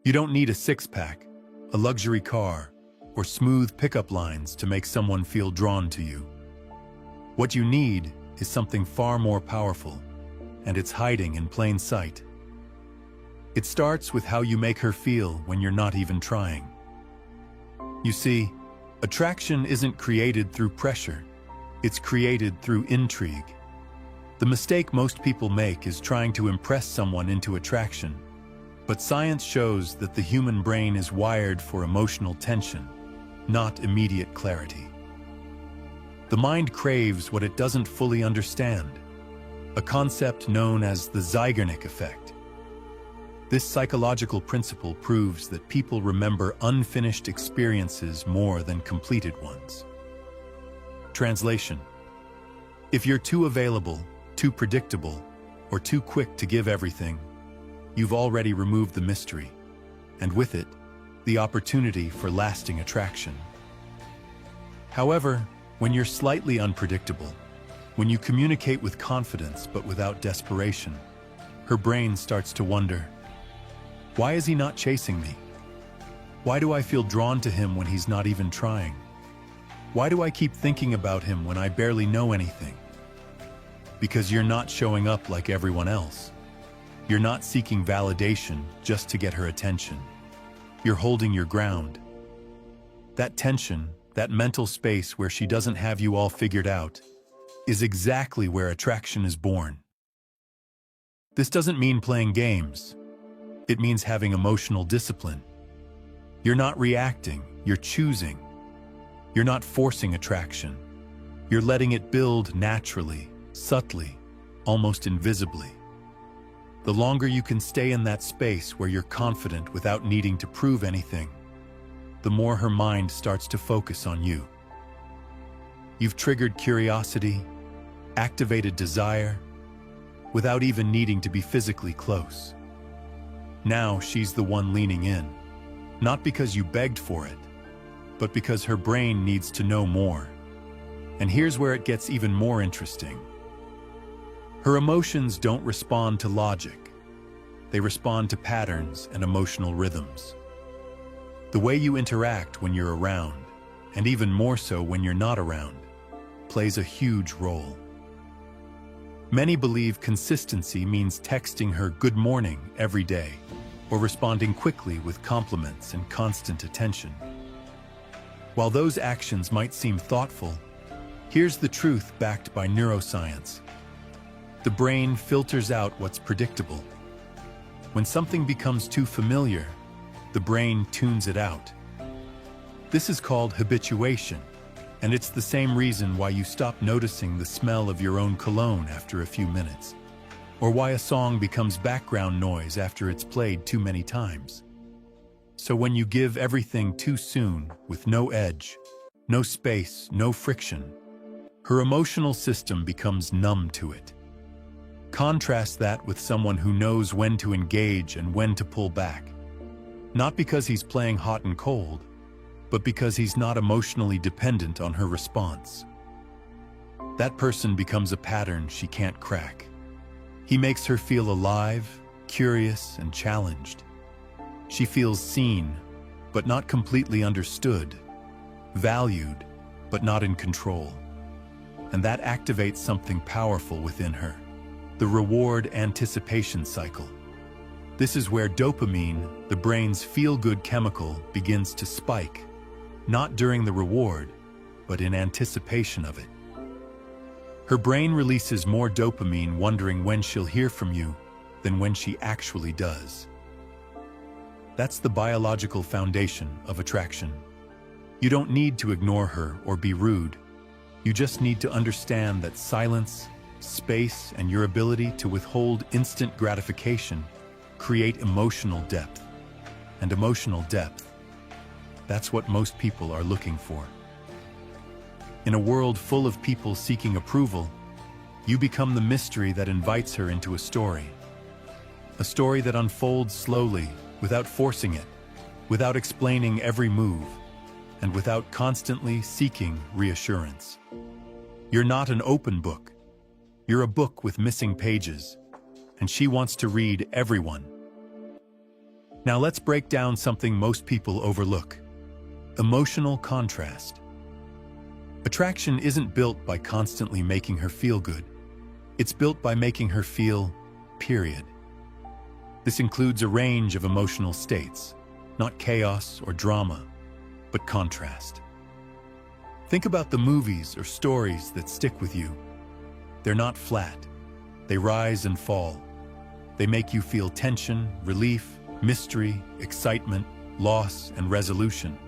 You don't need a six-pack, a luxury car, or smooth pickup lines to make someone feel drawn to you. What you need is something far more powerful, and it's hiding in plain sight. It starts with how you make her feel when you're not even trying. You see, attraction isn't created through pressure. It's created through intrigue. The mistake most people make is trying to impress someone into attraction. But science shows that the human brain is wired for emotional tension, not immediate clarity. The mind craves what it doesn't fully understand, a concept known as the Zeigarnik effect. This psychological principle proves that people remember unfinished experiences more than completed ones. Translation: if you're too available, too predictable, or too quick to give everything, you've already removed the mystery, and with it, the opportunity for lasting attraction. However, when you're slightly unpredictable, when you communicate with confidence but without desperation, her brain starts to wonder, why is he not chasing me? Why do I feel drawn to him when he's not even trying? Why do I keep thinking about him when I barely know anything? Because you're not showing up like everyone else. You're not seeking validation just to get her attention. You're holding your ground. That tension, that mental space where she doesn't have you all figured out, is exactly where attraction is born. This doesn't mean playing games. It means having emotional discipline. You're not reacting, you're choosing. You're not forcing attraction. You're letting it build naturally, subtly, almost invisibly. The longer you can stay in that space where you're confident without needing to prove anything, the more her mind starts to focus on you. You've triggered curiosity, activated desire, without even needing to be physically close. Now she's the one leaning in, not because you begged for it, but because her brain needs to know more. And here's where it gets even more interesting. Her emotions don't respond to logic. They respond to patterns and emotional rhythms. The way you interact when you're around, and even more so when you're not around, plays a huge role. Many believe consistency means texting her good morning every day, or responding quickly with compliments and constant attention. While those actions might seem thoughtful, here's the truth backed by neuroscience. The brain filters out what's predictable. When something becomes too familiar, the brain tunes it out. This is called habituation, and it's the same reason why you stop noticing the smell of your own cologne after a few minutes, or why a song becomes background noise after it's played too many times. So when you give everything too soon, with no edge, no space, no friction, her emotional system becomes numb to it. Contrast that with someone who knows when to engage and when to pull back. Not because he's playing hot and cold, but because he's not emotionally dependent on her response. That person becomes a pattern she can't crack. He makes her feel alive, curious, and challenged. She feels seen, but not completely understood, valued, but not in control. And that activates something powerful within her. The reward anticipation cycle. This is where dopamine, the brain's feel-good chemical, begins to spike, not during the reward, but in anticipation of it. Her brain releases more dopamine wondering when she'll hear from you than when she actually does. That's the biological foundation of attraction. You don't need to ignore her or be rude. You just need to understand that silence, space, and your ability to withhold instant gratification create emotional depth. And emotional depth, that's what most people are looking for. In a world full of people seeking approval, you become the mystery that invites her into a story. A story that unfolds slowly, without forcing it, without explaining every move, and without constantly seeking reassurance. You're not an open book. You're a book with missing pages, and she wants to read everyone. Now let's break down something most people overlook: emotional contrast. Attraction isn't built by constantly making her feel good. It's built by making her feel, period. This includes a range of emotional states, not chaos or drama, but contrast. Think about the movies or stories that stick with you. They're not flat. They rise and fall. They make you feel tension, relief, mystery, excitement, loss, and resolution.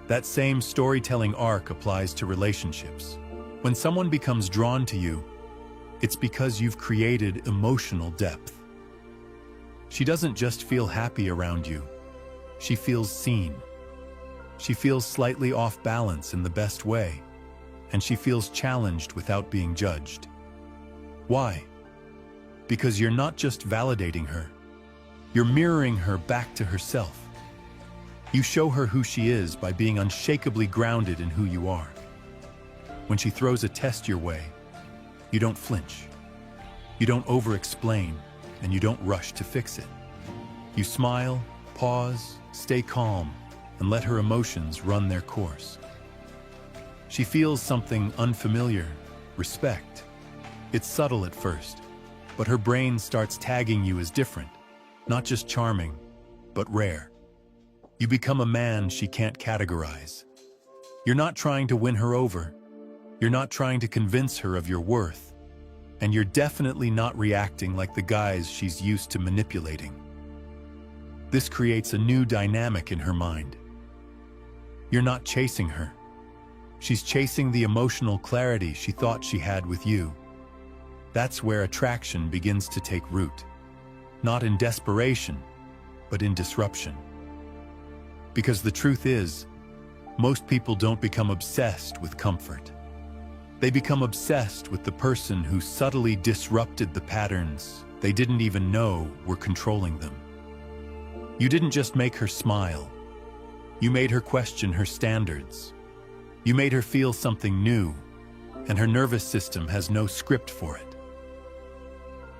That same storytelling arc applies to relationships. When someone becomes drawn to you, it's because you've created emotional depth. She doesn't just feel happy around you. She feels seen. She feels slightly off balance in the best way, and she feels challenged without being judged. Why? Because you're not just validating her. You're mirroring her back to herself. You show her who she is by being unshakably grounded in who you are. When she throws a test your way, you don't flinch. You don't over-explain, and you don't rush to fix it. You smile, pause, stay calm, and let her emotions run their course. She feels something unfamiliar: respect. It's subtle at first, but her brain starts tagging you as different, not just charming, but rare. You become a man she can't categorize. You're not trying to win her over. You're not trying to convince her of your worth. And you're definitely not reacting like the guys she's used to manipulating. This creates a new dynamic in her mind. You're not chasing her. She's chasing the emotional clarity she thought she had with you. That's where attraction begins to take root. Not in desperation, but in disruption. Because the truth is, most people don't become obsessed with comfort. They become obsessed with the person who subtly disrupted the patterns they didn't even know were controlling them. You didn't just make her smile. You made her question her standards. You made her feel something new, and her nervous system has no script for it.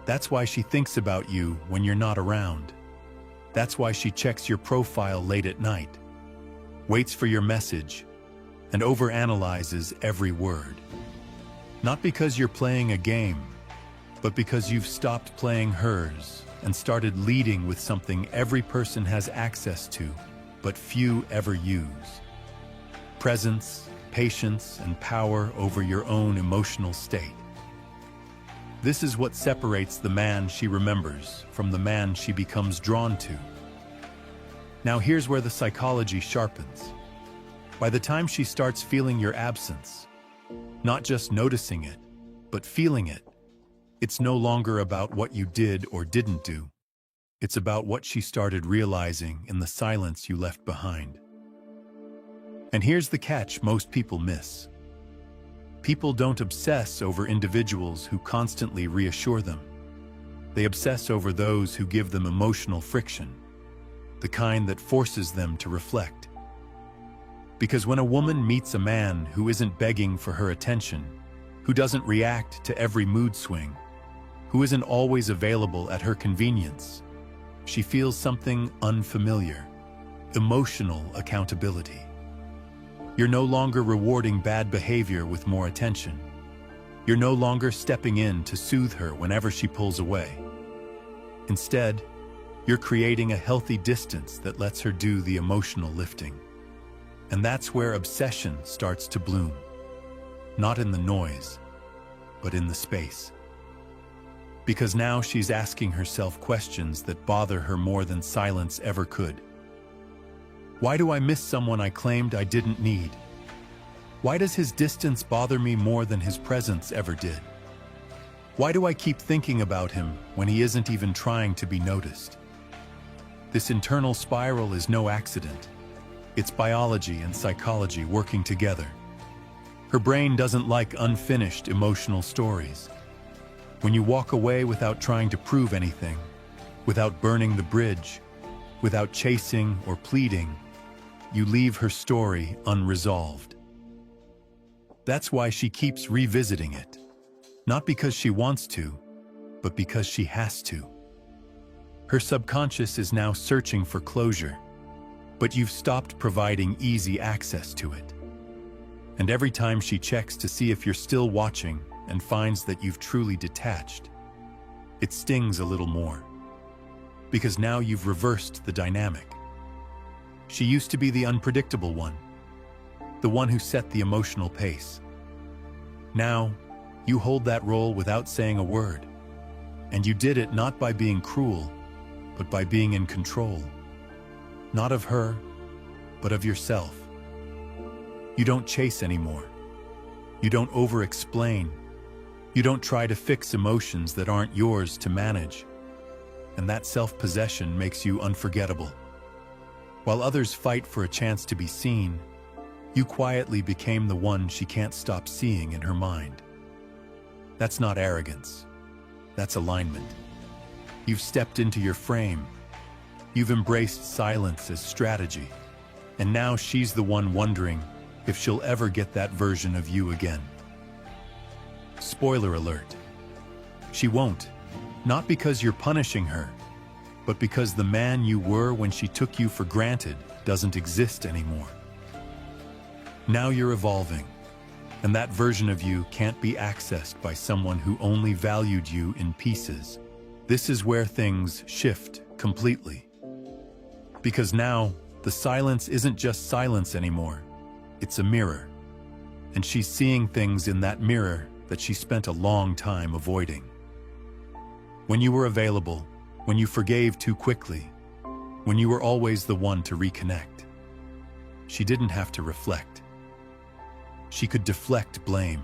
That's why she thinks about you when you're not around. That's why she checks your profile late at night, waits for your message, and overanalyzes every word. Not because you're playing a game, but because you've stopped playing hers and started leading with something every person has access to, but few ever use: presence, patience, and power over your own emotional state. This is what separates the man she remembers from the man she becomes drawn to. Now here's where the psychology sharpens. By the time she starts feeling your absence, not just noticing it, but feeling it, it's no longer about what you did or didn't do. It's about what she started realizing in the silence you left behind. And here's the catch most people miss. People don't obsess over individuals who constantly reassure them. They obsess over those who give them emotional friction, the kind that forces them to reflect. Because when a woman meets a man who isn't begging for her attention, who doesn't react to every mood swing, who isn't always available at her convenience, she feels something unfamiliar: emotional accountability. You're no longer rewarding bad behavior with more attention. You're no longer stepping in to soothe her whenever she pulls away. Instead, you're creating a healthy distance that lets her do the emotional lifting. And that's where obsession starts to bloom. Not in the noise, but in the space. Because now she's asking herself questions that bother her more than silence ever could. Why do I miss someone I claimed I didn't need? Why does his distance bother me more than his presence ever did? Why do I keep thinking about him when he isn't even trying to be noticed? This internal spiral is no accident. It's biology and psychology working together. Her brain doesn't like unfinished emotional stories. When you walk away without trying to prove anything, without burning the bridge, without chasing or pleading, you leave her story unresolved. That's why she keeps revisiting it. Not because she wants to, but because she has to. Her subconscious is now searching for closure, but you've stopped providing easy access to it. And every time she checks to see if you're still watching and finds that you've truly detached, it stings a little more. Because now you've reversed the dynamic. She used to be the unpredictable one, the one who set the emotional pace. Now, you hold that role without saying a word. And you did it not by being cruel, but by being in control. Not of her, but of yourself. You don't chase anymore. You don't over-explain. You don't try to fix emotions that aren't yours to manage. And that self-possession makes you unforgettable. While others fight for a chance to be seen, you quietly became the one she can't stop seeing in her mind. That's not arrogance. That's alignment. You've stepped into your frame. You've embraced silence as strategy. And now she's the one wondering if she'll ever get that version of you again. Spoiler alert. She won't. Not because you're punishing her, but because the man you were when she took you for granted doesn't exist anymore. Now you're evolving, and that version of you can't be accessed by someone who only valued you in pieces. This is where things shift completely. Because now, the silence isn't just silence anymore. It's a mirror. And she's seeing things in that mirror that she spent a long time avoiding. When you were available, when you forgave too quickly, when you were always the one to reconnect, she didn't have to reflect. She could deflect blame.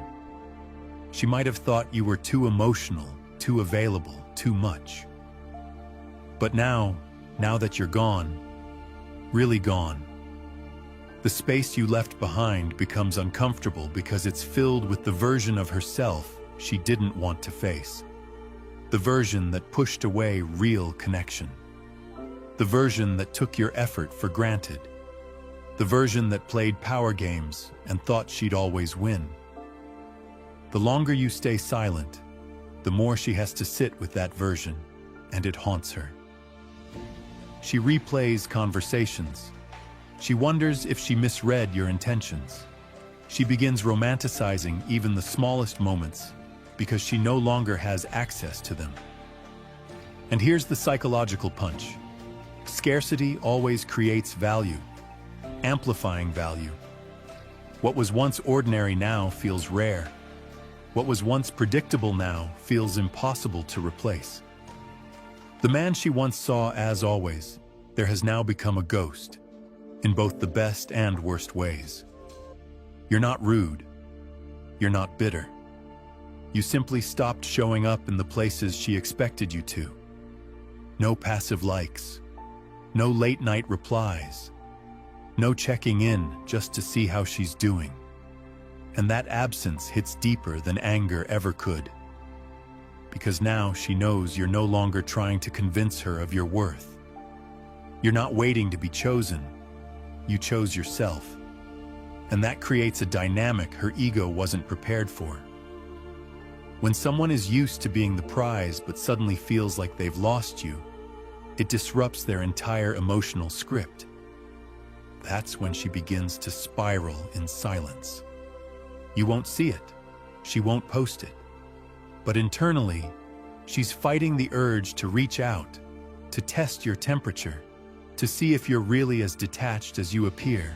She might have thought you were too emotional, too available, too much. But now that you're gone, really gone, the space you left behind becomes uncomfortable because it's filled with the version of herself she didn't want to face. The version that pushed away real connection. The version that took your effort for granted. The version that played power games and thought she'd always win. The longer you stay silent, the more she has to sit with that version, and it haunts her. She replays conversations. She wonders if she misread your intentions. She begins romanticizing even the smallest moments because she no longer has access to them. And here's the psychological punch. Scarcity always creates value, amplifying value. What was once ordinary now feels rare. What was once predictable now feels impossible to replace. The man she once saw as always, there has now become a ghost, in both the best and worst ways. You're not rude. You're not bitter. You simply stopped showing up in the places she expected you to. No passive likes. No late-night replies. No checking in just to see how she's doing. And that absence hits deeper than anger ever could. Because now she knows you're no longer trying to convince her of your worth. You're not waiting to be chosen. You chose yourself. And that creates a dynamic her ego wasn't prepared for. When someone is used to being the prize but suddenly feels like they've lost you, it disrupts their entire emotional script. That's when she begins to spiral in silence. You won't see it. She won't post it. But internally, she's fighting the urge to reach out, to test your temperature, to see if you're really as detached as you appear.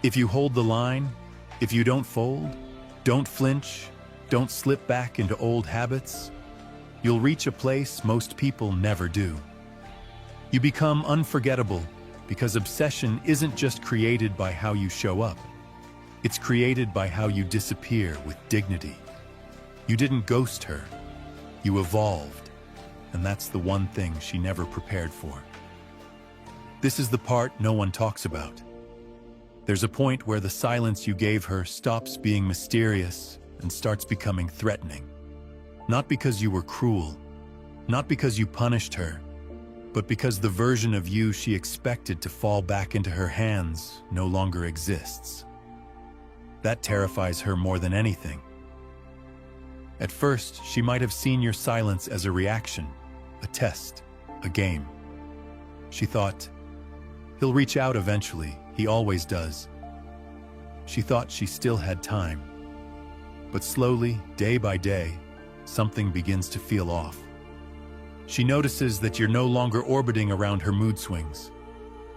If you hold the line, if you don't fold, don't flinch, don't slip back into old habits, you'll reach a place most people never do. You become unforgettable because obsession isn't just created by how you show up. It's created by how you disappear with dignity. You didn't ghost her. You evolved. And that's the one thing she never prepared for. This is the part no one talks about. There's a point where the silence you gave her stops being mysterious and starts becoming threatening. Not because you were cruel, not because you punished her, but because the version of you she expected to fall back into her hands no longer exists. That terrifies her more than anything. At first, she might have seen your silence as a reaction, a test, a a game. She thought, he'll reach out eventually, he always does. She thought she still had time. But slowly, day by day, something begins to feel off. She notices that you're no longer orbiting around her mood swings.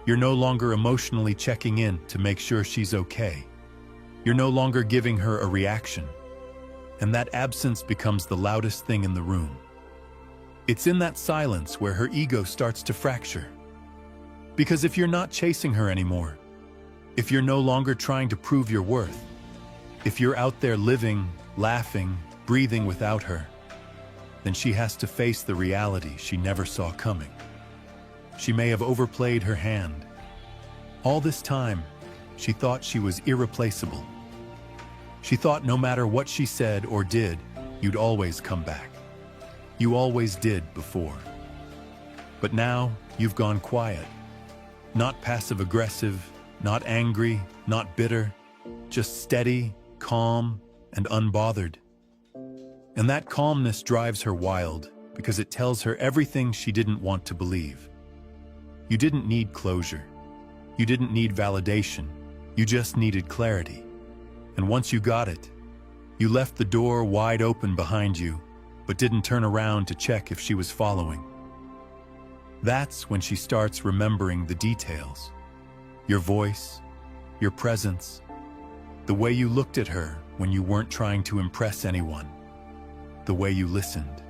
You're no longer emotionally checking in to make sure she's okay. You're no longer giving her a reaction. And that absence becomes the loudest thing in the room. It's in that silence where her ego starts to fracture. Because if you're not chasing her anymore, if you're no longer trying to prove your worth, if you're out there living, laughing, breathing without her, then she has to face the reality she never saw coming. She may have overplayed her hand. All this time, she thought she was irreplaceable. She thought no matter what she said or did, you'd always come back. You always did before. But now, you've gone quiet. Not passive-aggressive, not angry, not bitter, just steady, calm, and unbothered. And that calmness drives her wild because it tells her everything she didn't want to believe. You didn't need closure. You didn't need validation. You just needed clarity. And once you got it, you left the door wide open behind you, but didn't turn around to check if she was following. That's when she starts remembering the details. Your voice, your presence, the way you looked at her when you weren't trying to impress anyone, the way you listened.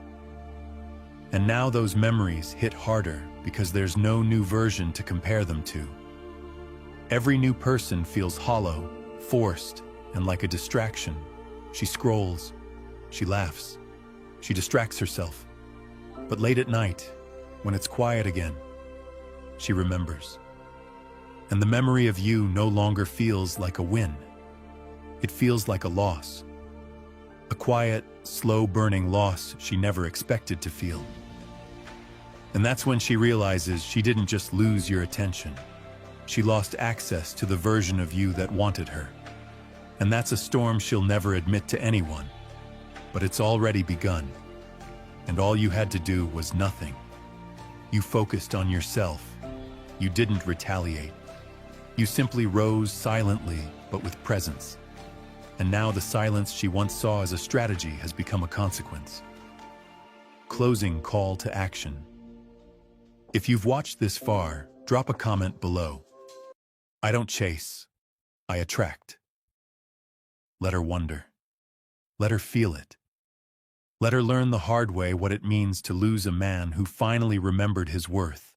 And now those memories hit harder because there's no new version to compare them to. Every new person feels hollow, forced, and like a distraction. She scrolls, she laughs, she distracts herself. But late at night, when it's quiet again, she remembers. And the memory of you no longer feels like a win. It feels like a loss. A quiet, slow-burning loss she never expected to feel. And that's when she realizes she didn't just lose your attention. She lost access to the version of you that wanted her. And that's a storm she'll never admit to anyone. But it's already begun. And all you had to do was nothing. You focused on yourself. You didn't retaliate. You simply rose silently, but with presence. And now the silence she once saw as a strategy has become a consequence. Closing call to action. If you've watched this far, drop a comment below. I don't chase, I attract. Let her wonder. Let her feel it. Let her learn the hard way what it means to lose a man who finally remembered his worth.